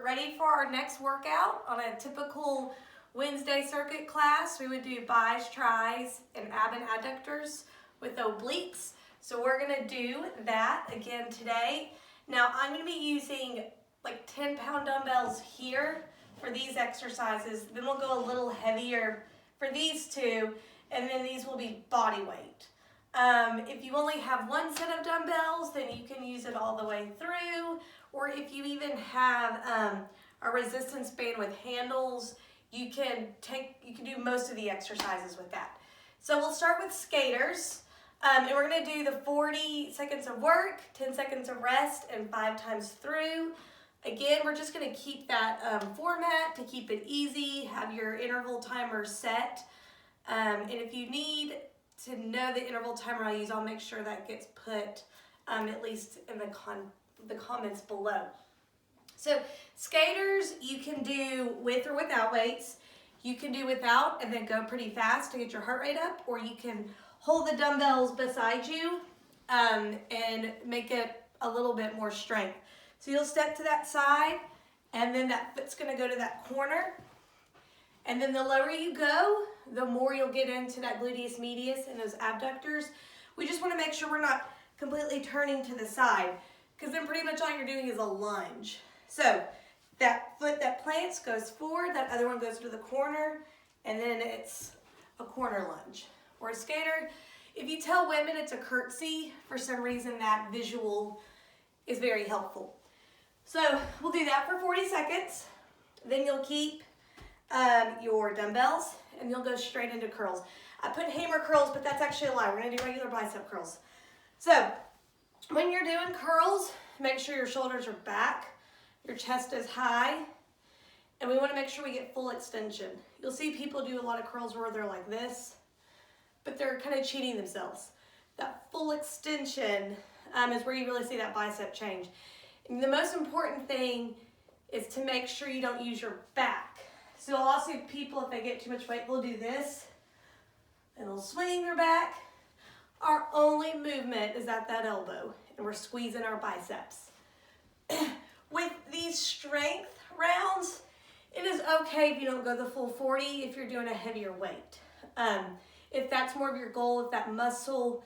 ready for our next workout. On a typical Wednesday circuit class, we would do bis, tris, and adductors with obliques. So we're gonna do that again today. Now I'm gonna be using like 10-pound dumbbells here for these exercises. Then we'll go a little heavier for these two, and then these will be body weight. If you only have one set of dumbbells, then you can use it all the way through. Or if you even have a resistance band with handles, you can do most of the exercises with that. So we'll start with skaters, and we're gonna do the 40 seconds of work, 10 seconds of rest, and 5 times through. Again, we're just gonna keep that format to keep it easy, have your interval timer set. And if you need to know the interval timer I use, I'll make sure that gets put at least in the comments below. So skaters, you can do with or without weights. You can do without and then go pretty fast to get your heart rate up, or you can hold the dumbbells beside you and make it a little bit more strength. So you'll step to that side, and then that foot's gonna go to that corner. And then the lower you go, the more you'll get into that gluteus medius and those abductors. We just wanna make sure we're not completely turning to the side, because then pretty much all you're doing is a lunge. So that foot that plants goes forward, that other one goes to the corner, and then it's a corner lunge. Or a skater, if you tell women it's a curtsy, for some reason that visual is very helpful. So we'll do that for 40 seconds. Then you'll keep your dumbbells and you'll go straight into curls. I put hammer curls, but that's actually a lie. We're gonna do regular bicep curls. So when you're doing curls, make sure your shoulders are back, your chest is high, and we wanna make sure we get full extension. You'll see people do a lot of curls where they're like this, but they're kind of cheating themselves. That full extension is where you really see that bicep change. And the most important thing is to make sure you don't use your back. So I'll also see people, if they get too much weight, they'll do this, and they'll swing their back. Our only movement is at that elbow, and we're squeezing our biceps. With these strength rounds, it is okay if you don't go the full 40 if you're doing a heavier weight. If that's more of your goal, if that muscle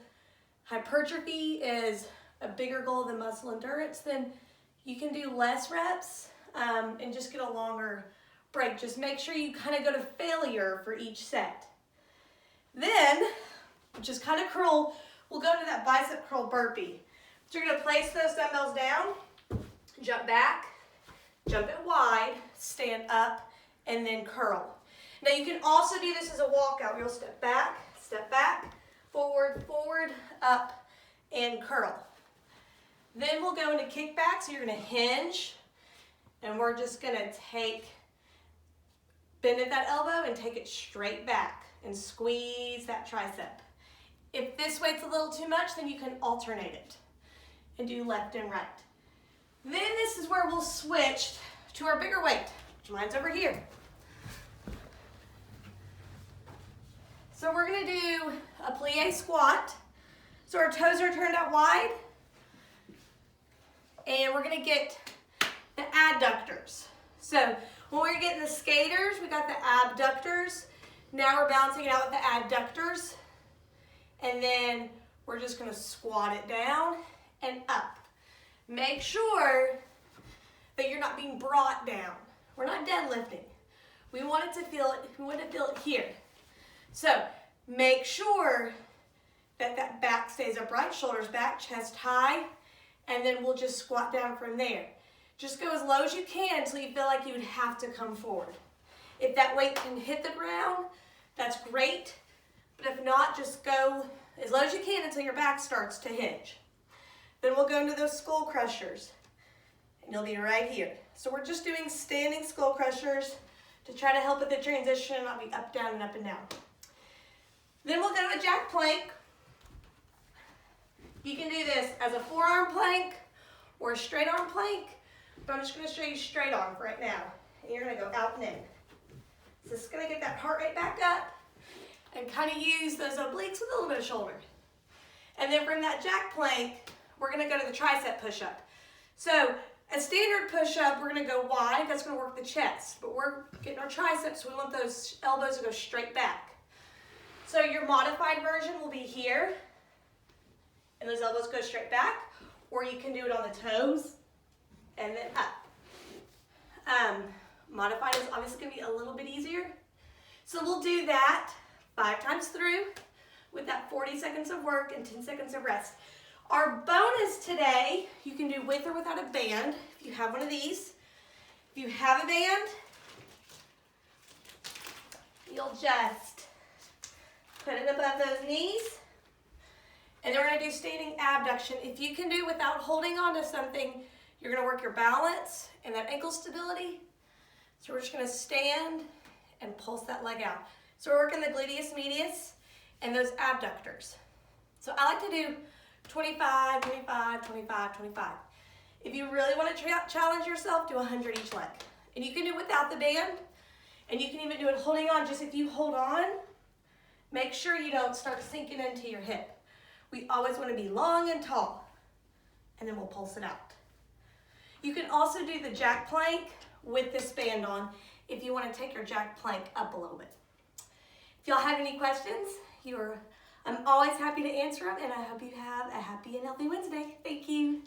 hypertrophy is a bigger goal than muscle endurance, then you can do less reps and just get a longer break. Just make sure you kind of go to failure for each set. Then, which is kind of curl, we'll go to that bicep curl burpee. So you're gonna place those dumbbells down, jump back, jump it wide, stand up, and then curl. Now you can also do this as a walkout. You'll step back, forward, up, and curl. Then we'll go into kickback, so you're gonna hinge, and we're just gonna bend at that elbow and take it straight back and squeeze that tricep. If this weight's a little too much, then you can alternate it and do left and right. Then this is where we'll switch to our bigger weight, which mine's over here. So we're gonna do a plie squat. So our toes are turned out wide, and we're gonna get the adductors. So when we're getting the skaters, we got the abductors. Now we're balancing it out with the adductors. And then we're just gonna squat it down and up. Make sure that you're not being brought down. We're not deadlifting. We want it to feel it here. So make sure that that back stays upright, shoulders back, chest high, and then we'll just squat down from there. Just go as low as you can until you feel like you would have to come forward. If that weight can hit the ground, that's great. But if not, just go as low as you can until your back starts to hinge. Then we'll go into those skull crushers, and you'll be right here. So we're just doing standing skull crushers to try to help with the transition and not be up, down, and up and down. Then we'll go to a jack plank. You can do this as a forearm plank or a straight arm plank, but I'm just gonna show you straight arm right now. And you're gonna go out and in. So this is gonna get that heart rate back up and kind of use those obliques with a little bit of shoulder. And then from that jack plank, we're gonna go to the tricep push-up. So A standard push-up, we're gonna go wide, that's gonna work the chest, but we're getting our triceps, so we want those elbows to go straight back. So your modified version will be here, and those elbows go straight back, or you can do it on the toes, and then up. Modified is obviously gonna be a little bit easier. So we'll do that 5 times through with that 40 seconds of work and 10 seconds of rest. Our bonus today, you can do with or without a band, if you have one of these. If you have a band, you'll just put it above those knees. And then we're gonna do standing abduction. If you can do it without holding on to something, you're gonna work your balance and that ankle stability. So we're just gonna stand and pulse that leg out. So we're working the gluteus medius and those abductors. So I like to do 25, 25, 25, 25. If you really want to challenge yourself, do 100 each leg. And you can do it without the band, and you can even do it holding on. Just if you hold on, make sure you don't start sinking into your hip. We always want to be long and tall, and then we'll pulse it out. You can also do the jack plank with this band on if you want to take your jack plank up a little bit. If y'all have any questions, I'm always happy to answer them, and I hope you have a happy and healthy Wednesday. Thank you.